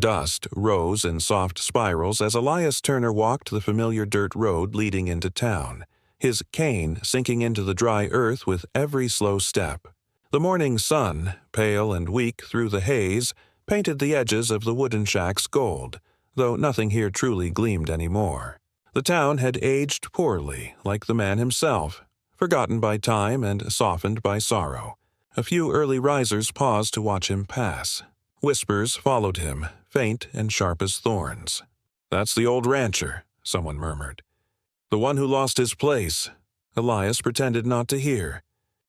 Dust rose in soft spirals as Elias Turner walked the familiar dirt road leading into town, his cane sinking into the dry earth with every slow step. The morning sun, pale and weak through the haze, painted the edges of the wooden shacks gold, though nothing here truly gleamed anymore. The town had aged poorly, like the man himself, forgotten by time and softened by sorrow. A few early risers paused to watch him pass. Whispers followed him, faint and sharp as thorns. "That's the old rancher," someone murmured. "The one who lost his place." Elias pretended not to hear.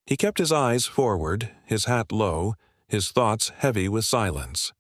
He kept his eyes forward, his hat low, his thoughts heavy with silence.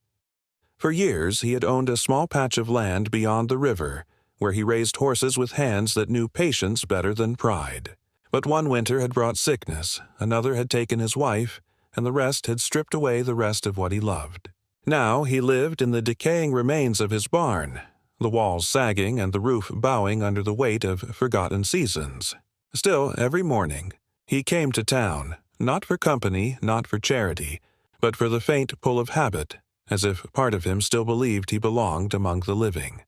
For years he had owned a small patch of land beyond the river, where he raised horses with hands that knew patience better than pride. But one winter had brought sickness, another had taken his wife, and the rest had stripped away the rest of what he loved. Now he lived in the decaying remains of his barn, the walls sagging and the roof bowing under the weight of forgotten seasons. Still, every morning, he came to town, not for company, not for charity, but for the faint pull of habit, as if part of him still believed he belonged among the living.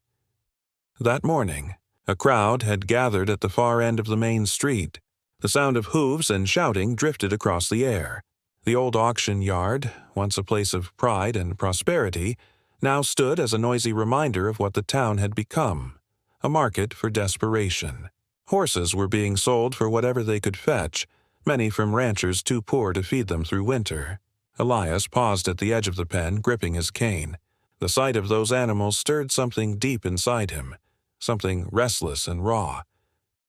That morning, a crowd had gathered at the far end of the main street. The sound of hooves and shouting drifted across the air. The old auction yard, once a place of pride and prosperity, now stood as a noisy reminder of what the town had become, a market for desperation. Horses were being sold for whatever they could fetch, many from ranchers too poor to feed them through winter. Elias paused at the edge of the pen, gripping his cane. The sight of those animals stirred something deep inside him, something restless and raw.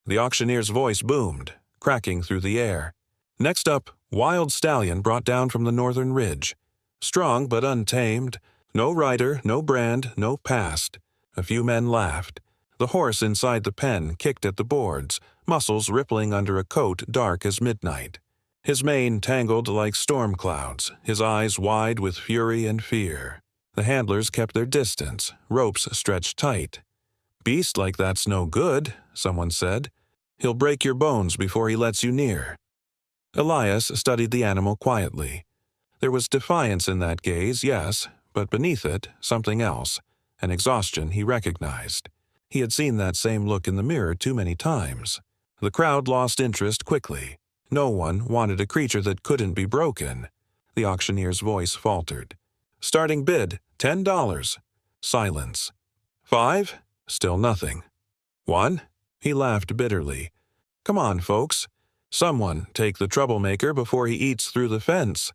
The auctioneer's voice boomed, cracking through the air. Next up, Wild Stallion brought down from the northern ridge. Strong but untamed, no rider, no brand, no past. A few men laughed. The horse inside the pen kicked at the boards, muscles rippling under a coat dark as midnight. His mane tangled like storm clouds, his eyes wide with fury and fear. The handlers kept their distance, ropes stretched tight. "Beast like that's no good," someone said. "He'll break your bones before he lets you near." Elias studied the animal quietly. There was defiance in that gaze, yes, but beneath it, something else, an exhaustion he recognized. He had seen that same look in the mirror too many times. The crowd lost interest quickly. No one wanted a creature that couldn't be broken. The auctioneer's voice faltered. "Starting bid, $10. Silence. "5? Still nothing. "1? He laughed bitterly. "Come on, folks. Someone take the troublemaker before he eats through the fence."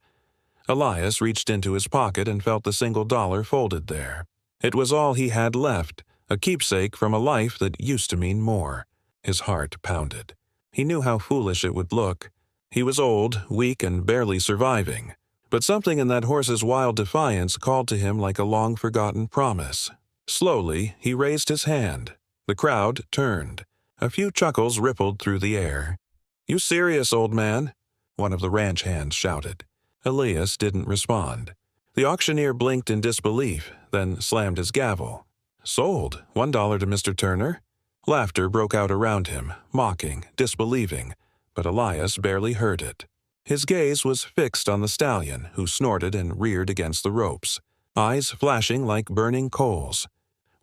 Elias reached into his pocket and felt the single dollar folded there. It was all he had left, a keepsake from a life that used to mean more. His heart pounded. He knew how foolish it would look. He was old, weak, and barely surviving. But something in that horse's wild defiance called to him like a long-forgotten promise. Slowly, he raised his hand. The crowd turned. A few chuckles rippled through the air. "You serious, old man?" one of the ranch hands shouted. Elias didn't respond. The auctioneer blinked in disbelief, then slammed his gavel. "Sold. $1 to Mr. Turner." Laughter broke out around him, mocking, disbelieving, but Elias barely heard it. His gaze was fixed on the stallion, who snorted and reared against the ropes, eyes flashing like burning coals.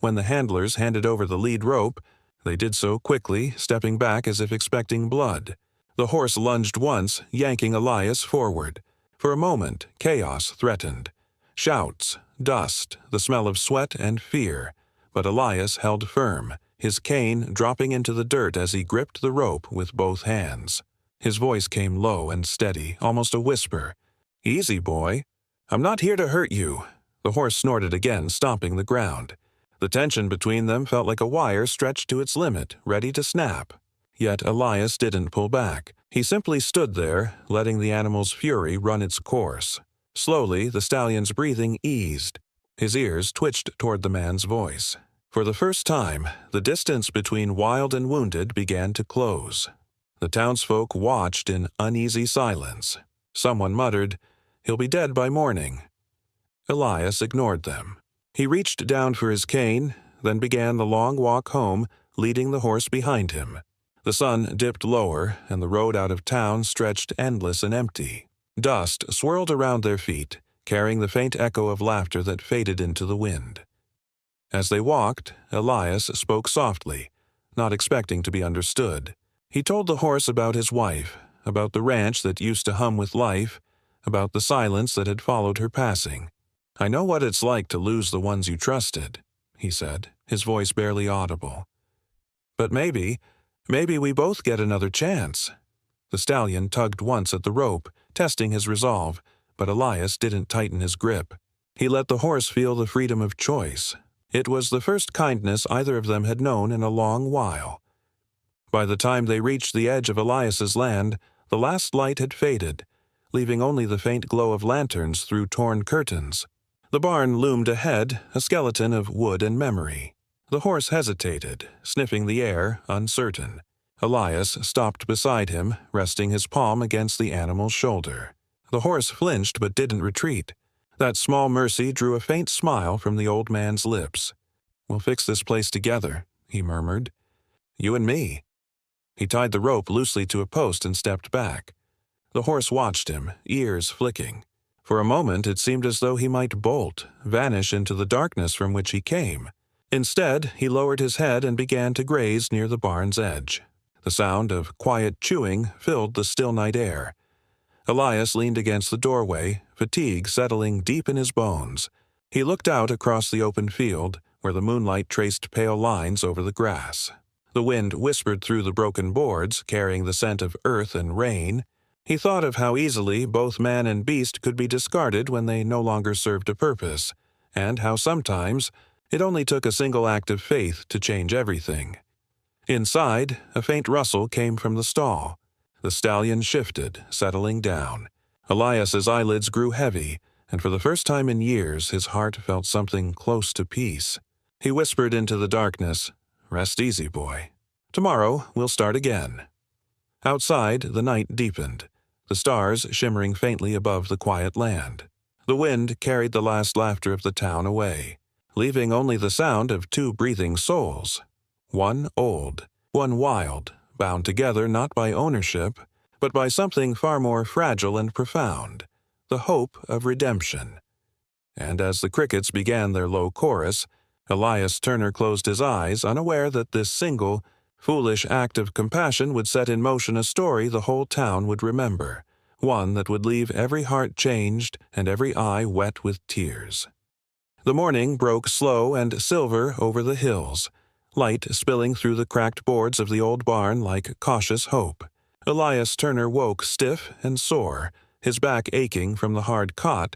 When the handlers handed over the lead rope, they did so quickly, stepping back as if expecting blood. The horse lunged once, yanking Elias forward. For a moment, chaos threatened. Shouts, dust, the smell of sweat and fear. But Elias held firm, his cane dropping into the dirt as he gripped the rope with both hands. His voice came low and steady, almost a whisper. "Easy, boy. I'm not here to hurt you." The horse snorted again, stomping the ground. The tension between them felt like a wire stretched to its limit, ready to snap. Yet Elias didn't pull back. He simply stood there, letting the animal's fury run its course. Slowly, the stallion's breathing eased. His ears twitched toward the man's voice. For the first time, the distance between wild and wounded began to close. The townsfolk watched in uneasy silence. Someone muttered, "He'll be dead by morning." Elias ignored them. He reached down for his cane, then began the long walk home, leading the horse behind him. The sun dipped lower, and the road out of town stretched endless and empty. Dust swirled around their feet, carrying the faint echo of laughter that faded into the wind. As they walked, Elias spoke softly, not expecting to be understood. He told the horse about his wife, about the ranch that used to hum with life, about the silence that had followed her passing. "I know what it's like to lose the ones you trusted," he said, his voice barely audible. "But maybe we both get another chance." The stallion tugged once at the rope, testing his resolve, but Elias didn't tighten his grip. He let the horse feel the freedom of choice. It was the first kindness either of them had known in a long while. By the time they reached the edge of Elias's land, the last light had faded, leaving only the faint glow of lanterns through torn curtains. The barn loomed ahead, a skeleton of wood and memory. The horse hesitated, sniffing the air, uncertain. Elias stopped beside him, resting his palm against the animal's shoulder. The horse flinched but didn't retreat. That small mercy drew a faint smile from the old man's lips. "We'll fix this place together," he murmured. "You and me." He tied the rope loosely to a post and stepped back. The horse watched him, ears flicking. For a moment it seemed as though he might bolt, vanish into the darkness from which he came. Instead, he lowered his head and began to graze near the barn's edge. The sound of quiet chewing filled the still night air. Elias leaned against the doorway, fatigue settling deep in his bones. He looked out across the open field, where the moonlight traced pale lines over the grass. The wind whispered through the broken boards, carrying the scent of earth and rain. He thought of how easily both man and beast could be discarded when they no longer served a purpose, and how sometimes it only took a single act of faith to change everything. Inside, a faint rustle came from the stall. The stallion shifted, settling down. Elias's eyelids grew heavy, and for the first time in years his heart felt something close to peace. He whispered into the darkness, "Rest easy, boy. Tomorrow we'll start again." Outside, the night deepened, the stars shimmering faintly above the quiet land. The wind carried the last laughter of the town away, leaving only the sound of two breathing souls. One old, one wild, bound together not by ownership, but by something far more fragile and profound, the hope of redemption. And as the crickets began their low chorus, Elias Turner closed his eyes, unaware that this single, foolish act of compassion would set in motion a story the whole town would remember, one that would leave every heart changed and every eye wet with tears. The morning broke slow and silver over the hills, light spilling through the cracked boards of the old barn like cautious hope. Elias Turner woke stiff and sore, his back aching from the hard cot,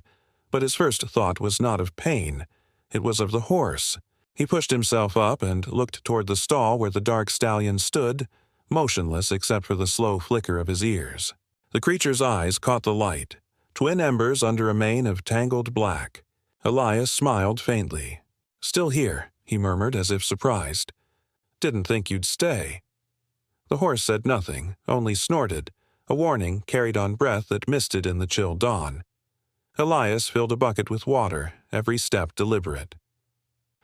but his first thought was not of pain. It was of the horse. He pushed himself up and looked toward the stall where the dark stallion stood, motionless except for the slow flicker of his ears. The creature's eyes caught the light, twin embers under a mane of tangled black. Elias smiled faintly. "Still here," he murmured as if surprised. "Didn't think you'd stay." The horse said nothing, only snorted, a warning carried on breath that misted in the chill dawn. Elias filled a bucket with water, every step deliberate.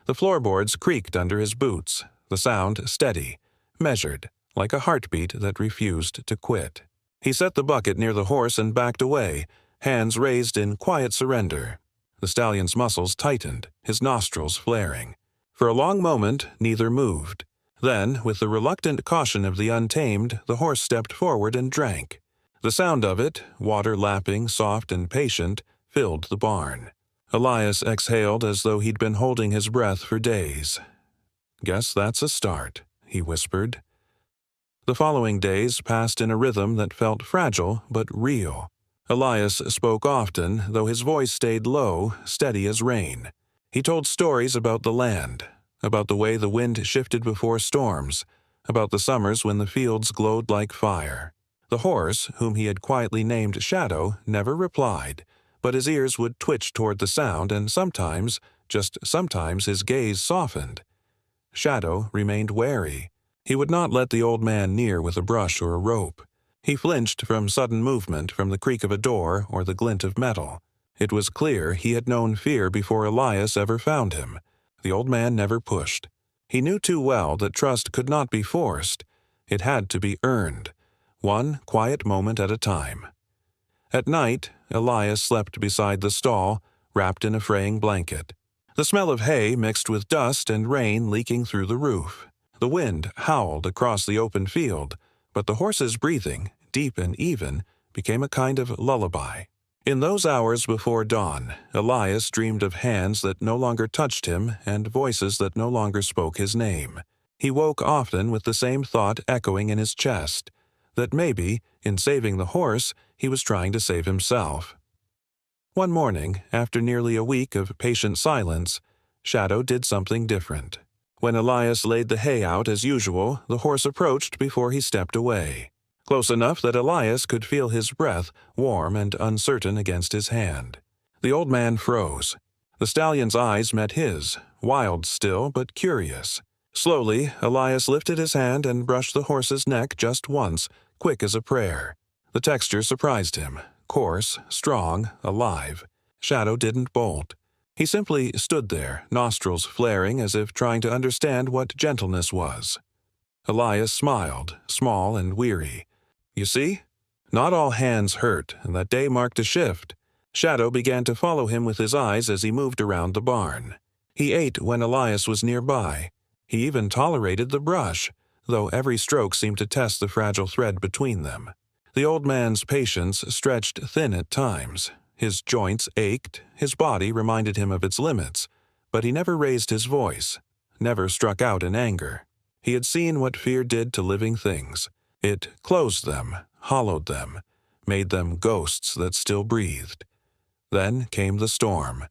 The floorboards creaked under his boots, the sound steady, measured, like a heartbeat that refused to quit. He set the bucket near the horse and backed away, hands raised in quiet surrender. The stallion's muscles tightened, his nostrils flaring. For a long moment, neither moved. Then, with the reluctant caution of the untamed, the horse stepped forward and drank. The sound of it, water lapping, soft and patient, filled the barn. Elias exhaled as though he'd been holding his breath for days. "Guess that's a start," he whispered. The following days passed in a rhythm that felt fragile but real. Elias spoke often, though his voice stayed low, steady as rain. He told stories about the land, about the way the wind shifted before storms, about the summers when the fields glowed like fire. The horse, whom he had quietly named Shadow, never replied, but his ears would twitch toward the sound, and sometimes, just sometimes, his gaze softened. Shadow remained wary. He would not let the old man near with a brush or a rope. He flinched from sudden movement, from the creak of a door or the glint of metal. It was clear he had known fear before Elias ever found him. The old man never pushed. He knew too well that trust could not be forced. It had to be earned, one quiet moment at a time. At night, Elias slept beside the stall, wrapped in a fraying blanket. The smell of hay mixed with dust and rain leaking through the roof. The wind howled across the open field, but the horse's breathing, deep and even, became a kind of lullaby. In those hours before dawn, Elias dreamed of hands that no longer touched him and voices that no longer spoke his name. He woke often with the same thought echoing in his chest, that maybe, in saving the horse, he was trying to save himself. One morning, after nearly a week of patient silence, Shadow did something different. When Elias laid the hay out as usual, the horse approached before he stepped away, close enough that Elias could feel his breath warm and uncertain against his hand. The old man froze. The stallion's eyes met his, wild still but curious. Slowly, Elias lifted his hand and brushed the horse's neck just once, quick as a prayer. The texture surprised him. Coarse, strong, alive. Shadow didn't bolt. He simply stood there, nostrils flaring as if trying to understand what gentleness was. Elias smiled, small and weary. You see? Not all hands hurt, and that day marked a shift. Shadow began to follow him with his eyes as he moved around the barn. He ate when Elias was nearby. He even tolerated the brush, though every stroke seemed to test the fragile thread between them. The old man's patience stretched thin at times. His joints ached, his body reminded him of its limits, but he never raised his voice, never struck out in anger. He had seen what fear did to living things. It closed them, hollowed them, made them ghosts that still breathed. Then came the storm.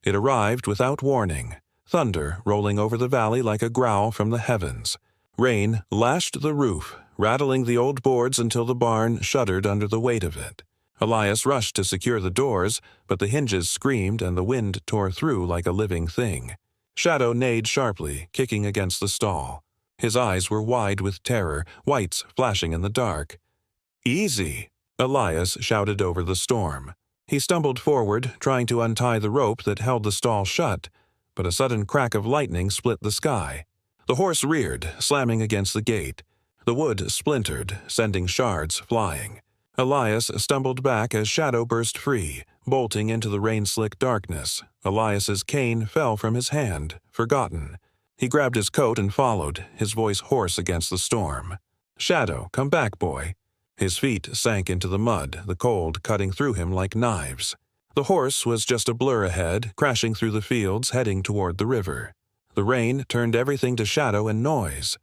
It arrived without warning, thunder rolling over the valley like a growl from the heavens. Rain lashed the roof, rattling the old boards until the barn shuddered under the weight of it. Elias rushed to secure the doors, but the hinges screamed and the wind tore through like a living thing. Shadow neighed sharply, kicking against the stall. His eyes were wide with terror, whites flashing in the dark. "Easy!" Elias shouted over the storm. He stumbled forward, trying to untie the rope that held the stall shut, but a sudden crack of lightning split the sky. The horse reared, slamming against the gate. The wood splintered, sending shards flying. Elias stumbled back as Shadow burst free, bolting into the rain-slick darkness. Elias's cane fell from his hand, forgotten. He grabbed his coat and followed, his voice hoarse against the storm. "Shadow, come back, boy." His feet sank into the mud, the cold cutting through him like knives. The horse was just a blur ahead, crashing through the fields, heading toward the river. The rain turned everything to shadow and noise.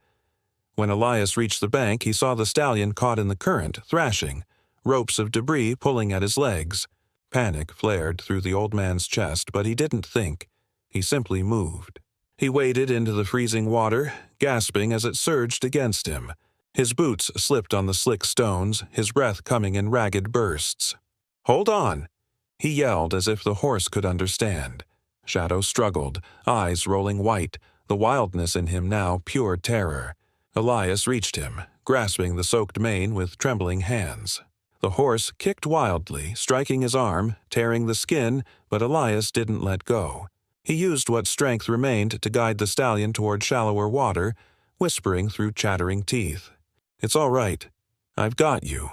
When Elias reached the bank, he saw the stallion caught in the current, thrashing, ropes of debris pulling at his legs. Panic flared through the old man's chest, but he didn't think. He simply moved. He waded into the freezing water, gasping as it surged against him. His boots slipped on the slick stones, his breath coming in ragged bursts. "Hold on!" he yelled as if the horse could understand. Shadow struggled, eyes rolling white, the wildness in him now pure terror. Elias reached him, grasping the soaked mane with trembling hands. The horse kicked wildly, striking his arm, tearing the skin, but Elias didn't let go. He used what strength remained to guide the stallion toward shallower water, whispering through chattering teeth. "It's all right. I've got you."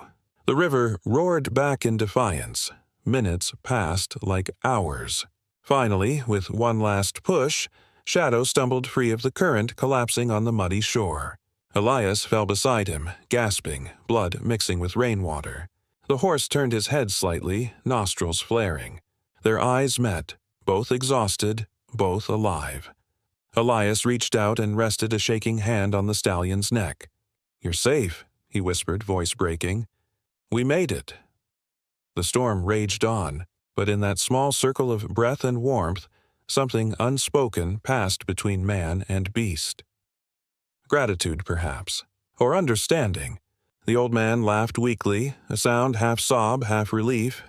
The river roared back in defiance. Minutes passed like hours. Finally, with one last push, Shadow stumbled free of the current, collapsing on the muddy shore. Elias fell beside him, gasping, blood mixing with rainwater. The horse turned his head slightly, nostrils flaring. Their eyes met, both exhausted, both alive. Elias reached out and rested a shaking hand on the stallion's neck. "You're safe," he whispered, voice breaking. "We made it." The storm raged on, but in that small circle of breath and warmth, something unspoken passed between man and beast. Gratitude, perhaps, or understanding. The old man laughed weakly, a sound half sob, half relief.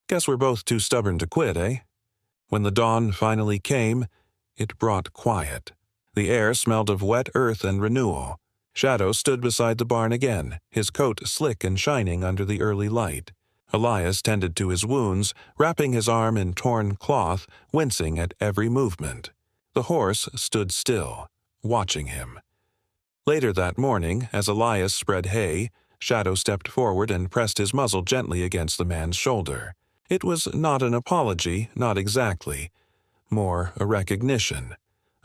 "Guess we're both too stubborn to quit, eh?" When the dawn finally came, it brought quiet. The air smelled of wet earth and renewal. Shadow stood beside the barn again, his coat slick and shining under the early light. Elias tended to his wounds, wrapping his arm in torn cloth, wincing at every movement. The horse stood still, watching him. Later that morning, as Elias spread hay, Shadow stepped forward and pressed his muzzle gently against the man's shoulder. It was not an apology, not exactly. more a recognition,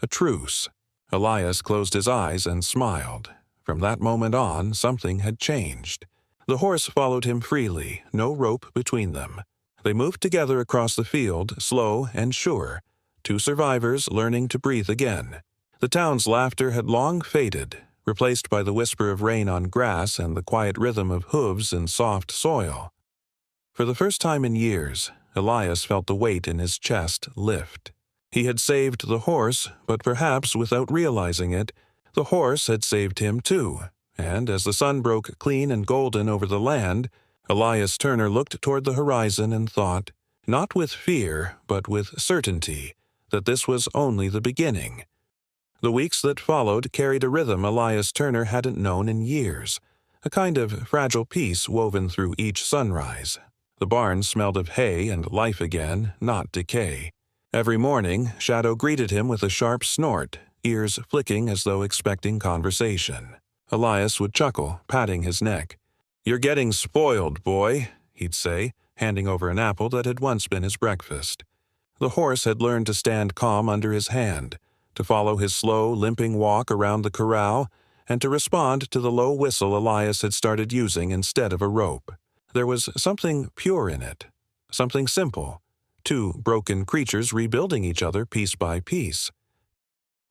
a truce. Elias closed his eyes and smiled. From that moment on, something had changed. The horse followed him freely, no rope between them. They moved together across the field, slow and sure, two survivors learning to breathe again. The town's laughter had long faded, replaced by the whisper of rain on grass and the quiet rhythm of hooves in soft soil. For the first time in years, Elias felt the weight in his chest lift. He had saved the horse, but perhaps without realizing it, the horse had saved him too, and as the sun broke clean and golden over the land, Elias Turner looked toward the horizon and thought, not with fear, but with certainty, that this was only the beginning. The weeks that followed carried a rhythm Elias Turner hadn't known in years, a kind of fragile peace woven through each sunrise. The barn smelled of hay and life again, not decay. Every morning, Shadow greeted him with a sharp snort, ears flicking as though expecting conversation. Elias would chuckle, patting his neck. "You're getting spoiled, boy," he'd say, handing over an apple that had once been his breakfast. The horse had learned to stand calm under his hand, to follow his slow, limping walk around the corral, and to respond to the low whistle Elias had started using instead of a rope. There was something pure in it, something simple, two broken creatures rebuilding each other piece by piece.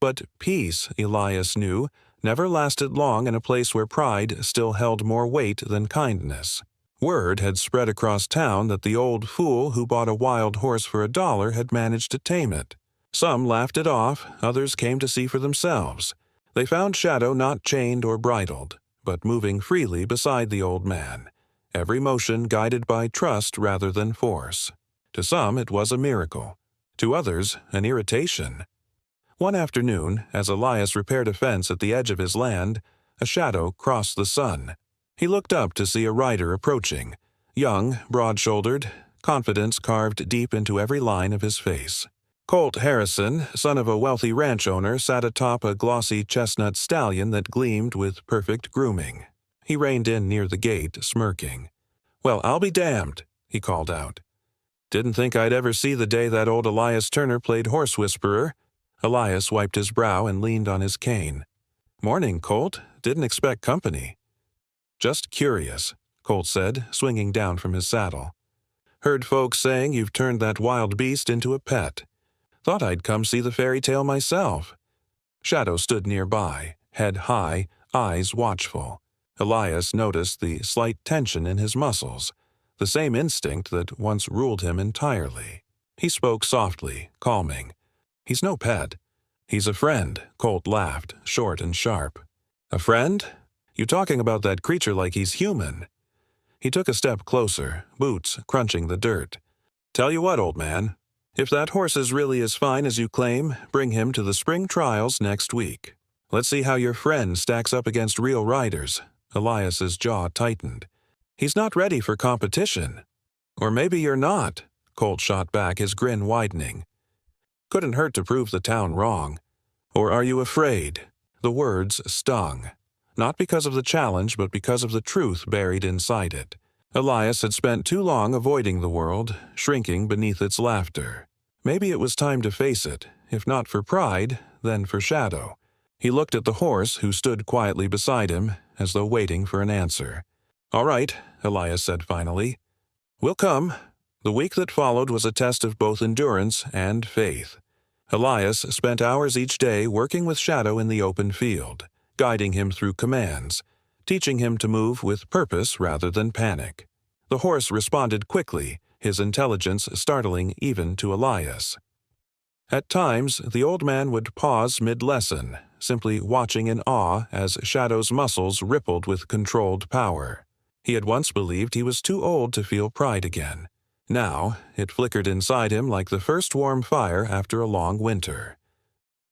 But peace, Elias knew, never lasted long in a place where pride still held more weight than kindness. Word had spread across town that the old fool who bought a wild horse for $1 had managed to tame it. Some laughed it off, others came to see for themselves. They found Shadow not chained or bridled, but moving freely beside the old man, every motion guided by trust rather than force. To some it was a miracle, to others an irritation. One afternoon, as Elias repaired a fence at the edge of his land, a shadow crossed the sun. He looked up to see a rider approaching, young, broad-shouldered, confidence carved deep into every line of his face. Colt Harrison, son of a wealthy ranch owner, sat atop a glossy chestnut stallion that gleamed with perfect grooming. He reined in near the gate, smirking. "Well, I'll be damned," he called out. "Didn't think I'd ever see the day that old Elias Turner played horse whisperer." Elias wiped his brow and leaned on his cane. "Morning, Colt. Didn't expect company." "Just curious," Colt said, swinging down from his saddle. "Heard folks saying you've turned that wild beast into a pet. Thought I'd come see the fairy tale myself." Shadow stood nearby, head high, eyes watchful. Elias noticed the slight tension in his muscles, the same instinct that once ruled him entirely. He spoke softly, calming. "He's no pet. He's a friend," Colt laughed, short and sharp. "A friend? You talking about that creature like he's human." He took a step closer, boots crunching the dirt. "Tell you what, old man, if that horse is really as fine as you claim, bring him to the spring trials next week. Let's see how your friend stacks up against real riders." Elias's jaw tightened. "He's not ready for competition." "Or maybe you're not," Colt shot back, his grin widening. "Couldn't hurt to prove the town wrong. Or are you afraid?" The words stung, not because of the challenge, but because of the truth buried inside it. Elias had spent too long avoiding the world, shrinking beneath its laughter. Maybe it was time to face it, if not for pride, then for Shadow. He looked at the horse, who stood quietly beside him, as though waiting for an answer. "All right," Elias said finally. "We'll come." The week that followed was a test of both endurance and faith. Elias spent hours each day working with Shadow in the open field, guiding him through commands, teaching him to move with purpose rather than panic. The horse responded quickly, his intelligence startling even to Elias. At times, the old man would pause mid-lesson, simply watching in awe as Shadow's muscles rippled with controlled power. He had once believed he was too old to feel pride again. Now, it flickered inside him like the first warm fire after a long winter.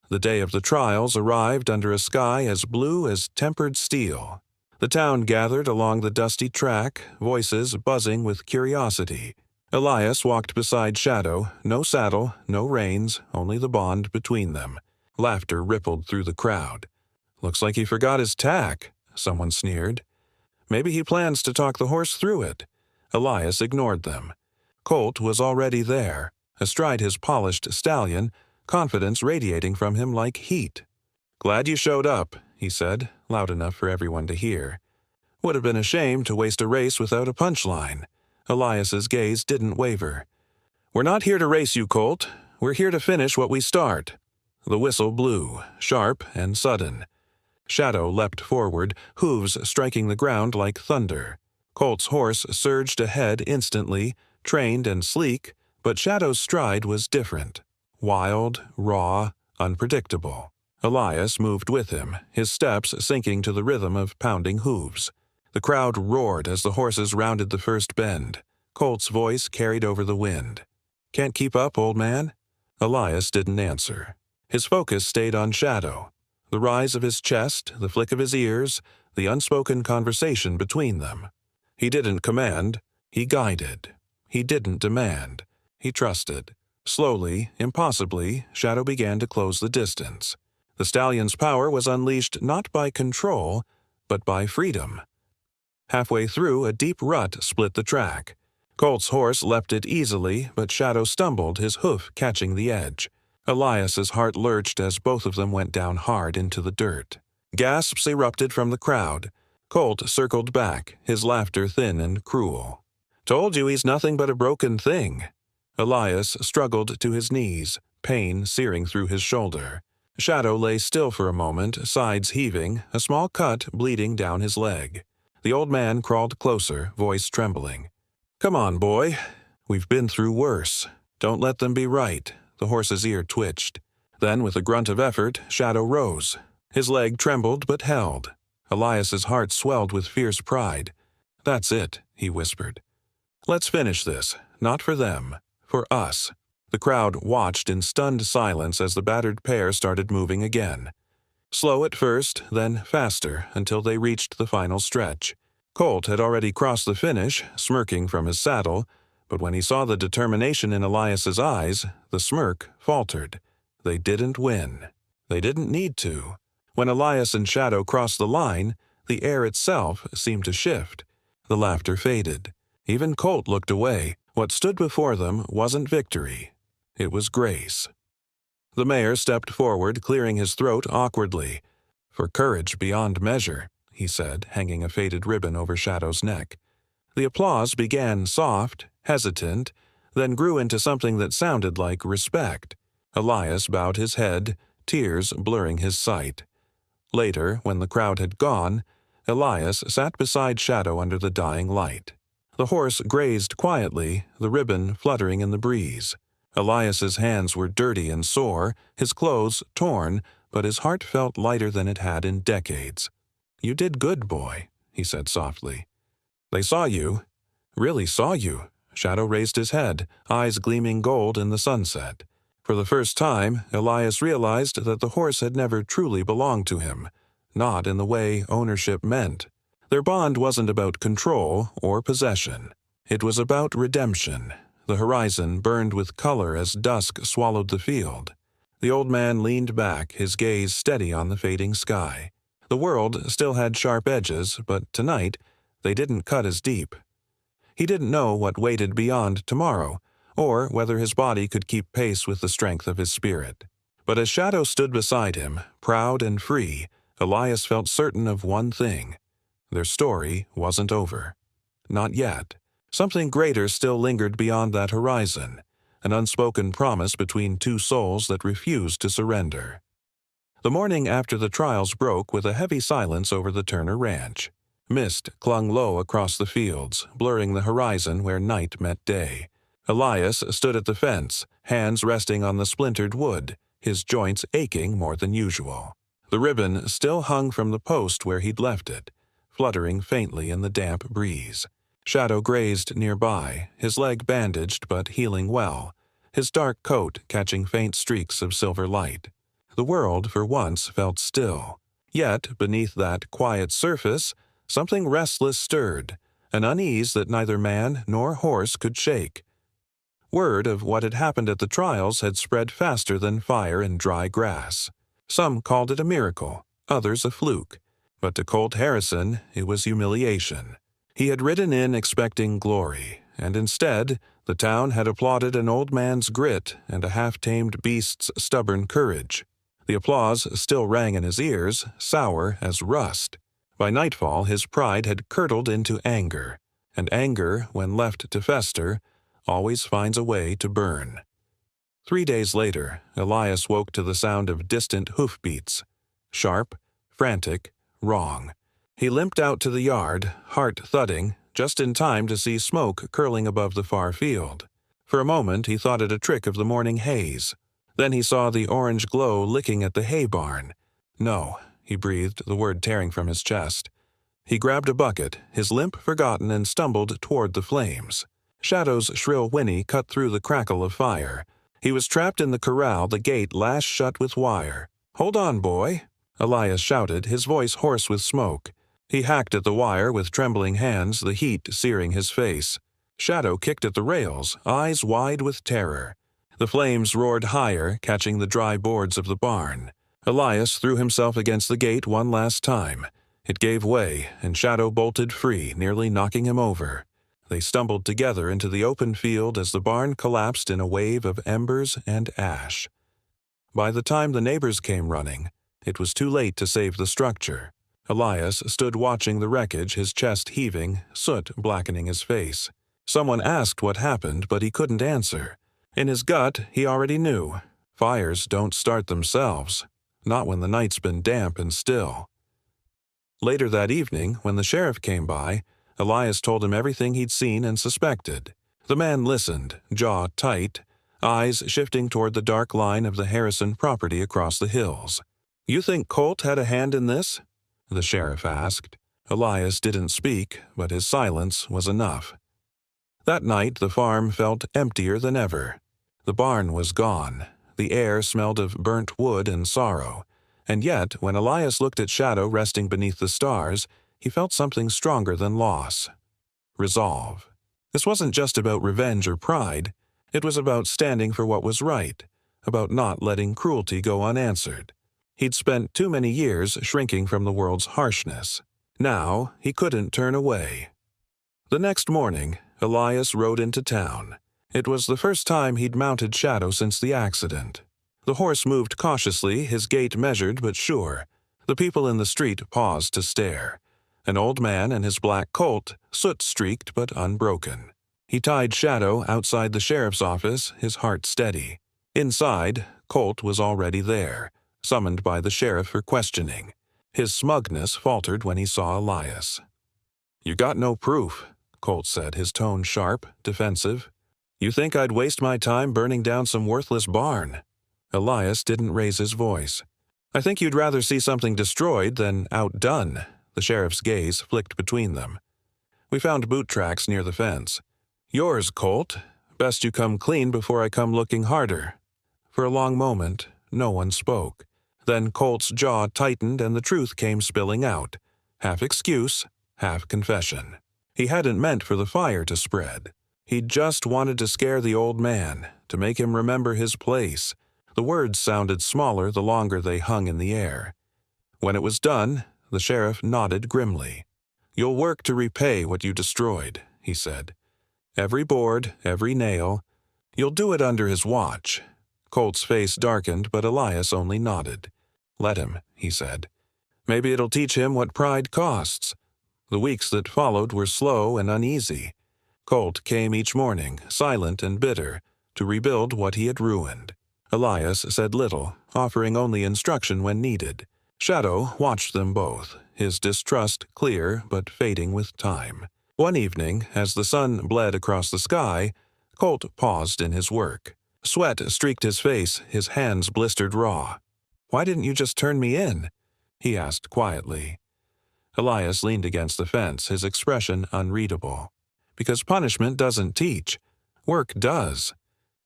The day of the trials arrived under a sky as blue as tempered steel. The town gathered along the dusty track, voices buzzing with curiosity. Elias walked beside Shadow, no saddle, no reins, only the bond between them. Laughter rippled through the crowd. "Looks like he forgot his tack," someone sneered. "Maybe he plans to talk the horse through it." Elias ignored them. Colt was already there, astride his polished stallion, confidence radiating from him like heat. "Glad you showed up," he said, loud enough for everyone to hear. "Would have been a shame to waste a race without a punchline." Elias's gaze didn't waver. "We're not here to race you, Colt. We're here to finish what we start." The whistle blew, sharp and sudden. Shadow leapt forward, hooves striking the ground like thunder. Colt's horse surged ahead instantly, trained and sleek, but Shadow's stride was different. Wild, raw, unpredictable. Elias moved with him, his steps syncing to the rhythm of pounding hooves. The crowd roared as the horses rounded the first bend. Colt's voice carried over the wind. "Can't keep up, old man?" Elias didn't answer. His focus stayed on Shadow. The rise of his chest, the flick of his ears, the unspoken conversation between them. He didn't command, he guided. He didn't demand, he trusted. Slowly, impossibly, Shadow began to close the distance. The stallion's power was unleashed not by control, but by freedom. Halfway through, a deep rut split the track. Colt's horse leapt it easily, but Shadow stumbled, his hoof catching the edge. Elias's heart lurched as both of them went down hard into the dirt. Gasps erupted from the crowd. Colt circled back, his laughter thin and cruel. "Told you he's nothing but a broken thing." Elias struggled to his knees, pain searing through his shoulder. Shadow lay still for a moment, sides heaving, a small cut bleeding down his leg. The old man crawled closer, voice trembling. "Come on, boy. We've been through worse. Don't let them be right." The horse's ear twitched. Then, with a grunt of effort, Shadow rose. His leg trembled but held. Elias's heart swelled with fierce pride. "That's it," he whispered. "Let's finish this. Not for them. For us." The crowd watched in stunned silence as the battered pair started moving again. Slow at first, then faster, until they reached the final stretch. Colt had already crossed the finish, smirking from his saddle, but when he saw the determination in Elias's eyes, the smirk faltered. They didn't win. They didn't need to. When Elias and Shadow crossed the line, the air itself seemed to shift. The laughter faded. Even Colt looked away. What stood before them wasn't victory. It was grace. The mayor stepped forward, clearing his throat awkwardly. "For courage beyond measure," he said, hanging a faded ribbon over Shadow's neck. The applause began soft, hesitant, then grew into something that sounded like respect. Elias bowed his head, tears blurring his sight. Later, when the crowd had gone, Elias sat beside Shadow under the dying light. The horse grazed quietly, the ribbon fluttering in the breeze. Elias's hands were dirty and sore, his clothes torn, but his heart felt lighter than it had in decades. "You did good, boy," he said softly. "They saw you. Really saw you." Shadow raised his head, eyes gleaming gold in the sunset. For the first time, Elias realized that the horse had never truly belonged to him, not in the way ownership meant. Their bond wasn't about control or possession. It was about redemption. The horizon burned with color as dusk swallowed the field. The old man leaned back, his gaze steady on the fading sky. The world still had sharp edges, but tonight they didn't cut as deep. He didn't know what waited beyond tomorrow, or whether his body could keep pace with the strength of his spirit. But as Shadow stood beside him, proud and free, Elias felt certain of one thing. Their story wasn't over. Not yet. Something greater still lingered beyond that horizon, an unspoken promise between two souls that refused to surrender. The morning after the trials broke with a heavy silence over the Turner Ranch. Mist clung low across the fields, blurring the horizon where night met day. Elias stood at the fence, hands resting on the splintered wood, his joints aching more than usual. The ribbon still hung from the post where he'd left it, fluttering faintly in the damp breeze. Shadow grazed nearby, his leg bandaged but healing well, his dark coat catching faint streaks of silver light. The world, for once, felt still. Yet, beneath that quiet surface, something restless stirred, an unease that neither man nor horse could shake. Word of what had happened at the trials had spread faster than fire in dry grass. Some called it a miracle, others a fluke. But to Colt Harrison, it was humiliation. He had ridden in expecting glory, and instead, the town had applauded an old man's grit and a half-tamed beast's stubborn courage. The applause still rang in his ears, sour as rust. By nightfall, his pride had curdled into anger, and anger, when left to fester, always finds a way to burn. 3 days later, Elias woke to the sound of distant hoofbeats. Sharp, frantic, wrong. He limped out to the yard, heart thudding, just in time to see smoke curling above the far field. For a moment he thought it a trick of the morning haze. Then he saw the orange glow licking at the hay barn. No, he breathed, the word tearing from his chest. He grabbed a bucket, his limp forgotten, and stumbled toward the flames. Shadow's shrill whinny cut through the crackle of fire. He was trapped in the corral, the gate lashed shut with wire. "Hold on, boy," Elias shouted, his voice hoarse with smoke. He hacked at the wire with trembling hands, the heat searing his face. Shadow kicked at the rails, eyes wide with terror. The flames roared higher, catching the dry boards of the barn. Elias threw himself against the gate one last time. It gave way, and Shadow bolted free, nearly knocking him over. They stumbled together into the open field as the barn collapsed in a wave of embers and ash. By the time the neighbors came running, it was too late to save the structure. Elias stood watching the wreckage, his chest heaving, soot blackening his face. Someone asked what happened, but he couldn't answer. In his gut, he already knew. Fires don't start themselves, not when the night's been damp and still. Later that evening, when the sheriff came by, Elias told him everything he'd seen and suspected. The man listened, jaw tight, eyes shifting toward the dark line of the Harrison property across the hills. "You think Colt had a hand in this?" the sheriff asked. Elias didn't speak, but his silence was enough. That night the farm felt emptier than ever. The barn was gone. The air smelled of burnt wood and sorrow. And yet, when Elias looked at Shadow resting beneath the stars, he felt something stronger than loss. Resolve. This wasn't just about revenge or pride. It was about standing for what was right, about not letting cruelty go unanswered. He'd spent too many years shrinking from the world's harshness. Now he couldn't turn away. The next morning, Elias rode into town. It was the first time he'd mounted Shadow since the accident. The horse moved cautiously, his gait measured but sure. The people in the street paused to stare. An old man and his black colt, soot-streaked but unbroken. He tied Shadow outside the sheriff's office, his heart steady. Inside, Colt was already there, summoned by the sheriff for questioning. His smugness faltered when he saw Elias. "You got no proof," Colt said, his tone sharp, defensive. "You think I'd waste my time burning down some worthless barn?" Elias didn't raise his voice. "I think you'd rather see something destroyed than outdone." The sheriff's gaze flicked between them. "We found boot tracks near the fence. Yours, Colt. Best you come clean before I come looking harder." For a long moment, no one spoke. Then Colt's jaw tightened and the truth came spilling out. Half excuse, half confession. He hadn't meant for the fire to spread. He'd just wanted to scare the old man, to make him remember his place. The words sounded smaller the longer they hung in the air. When it was done, the sheriff nodded grimly. "You'll work to repay what you destroyed," he said. "Every board, every nail. You'll do it under his watch." Colt's face darkened, but Elias only nodded. "Let him," he said. "Maybe it'll teach him what pride costs." The weeks that followed were slow and uneasy. Colt came each morning, silent and bitter, to rebuild what he had ruined. Elias said little, offering only instruction when needed. Shadow watched them both, his distrust clear but fading with time. One evening, as the sun bled across the sky, Colt paused in his work. Sweat streaked his face, his hands blistered raw. "Why didn't you just turn me in?" he asked quietly. Elias leaned against the fence, his expression unreadable. "Because punishment doesn't teach. Work does.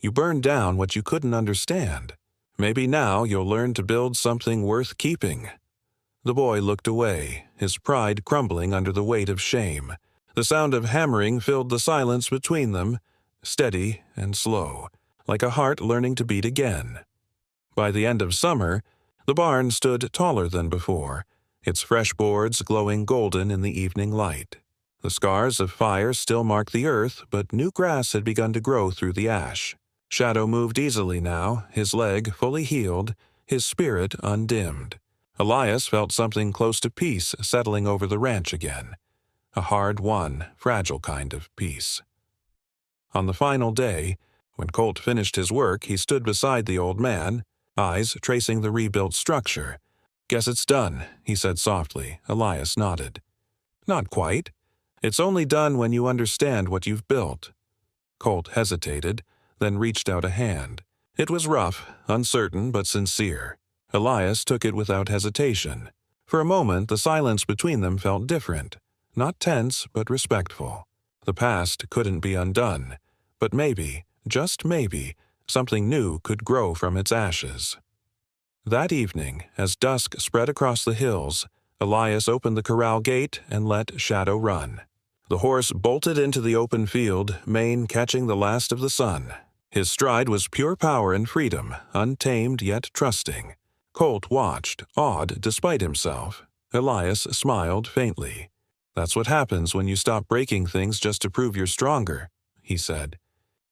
You burned down what you couldn't understand. Maybe now you'll learn to build something worth keeping." The boy looked away, his pride crumbling under the weight of shame. The sound of hammering filled the silence between them, steady and slow, like a heart learning to beat again. By the end of summer, the barn stood taller than before, its fresh boards glowing golden in the evening light. The scars of fire still marked the earth, but new grass had begun to grow through the ash. Shadow moved easily now, his leg fully healed, his spirit undimmed. Elias felt something close to peace settling over the ranch again. A hard-won, fragile kind of peace. On the final day, when Colt finished his work, he stood beside the old man, eyes tracing the rebuilt structure. "Guess it's done," he said softly. Elias nodded. "Not quite. It's only done when you understand what you've built." Colt hesitated, then reached out a hand. It was rough, uncertain, but sincere. Elias took it without hesitation. For a moment, the silence between them felt different. Not tense, but respectful. The past couldn't be undone, but maybe, just maybe, something new could grow from its ashes. That evening, as dusk spread across the hills, Elias opened the corral gate and let Shadow run. The horse bolted into the open field, mane catching the last of the sun. His stride was pure power and freedom, untamed yet trusting. Colt watched, awed despite himself. Elias smiled faintly. "That's what happens when you stop breaking things just to prove you're stronger," he said.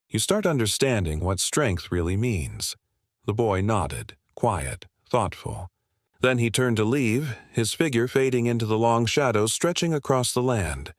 "You start understanding what strength really means." The boy nodded, quiet, thoughtful. Then he turned to leave, his figure fading into the long shadows stretching across the land.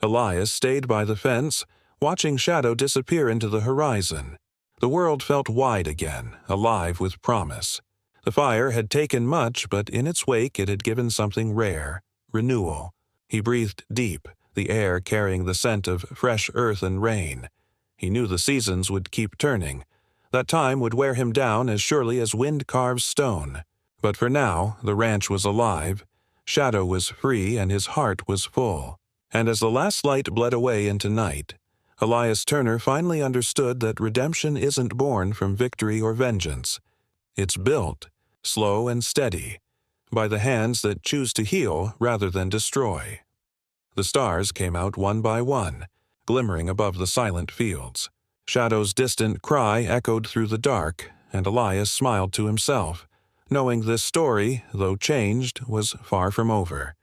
Elias stayed by the fence, watching Shadow disappear into the horizon. The world felt wide again, alive with promise. The fire had taken much, but in its wake it had given something rare, renewal. He breathed deep, the air carrying the scent of fresh earth and rain. He knew the seasons would keep turning. That time would wear him down as surely as wind carves stone. But for now, the ranch was alive. Shadow was free and his heart was full. And as the last light bled away into night, Elias Turner finally understood that redemption isn't born from victory or vengeance. It's built, slow and steady, by the hands that choose to heal rather than destroy. The stars came out one by one, glimmering above the silent fields. Shadow's distant cry echoed through the dark, and Elias smiled to himself, knowing this story, though changed, was far from over.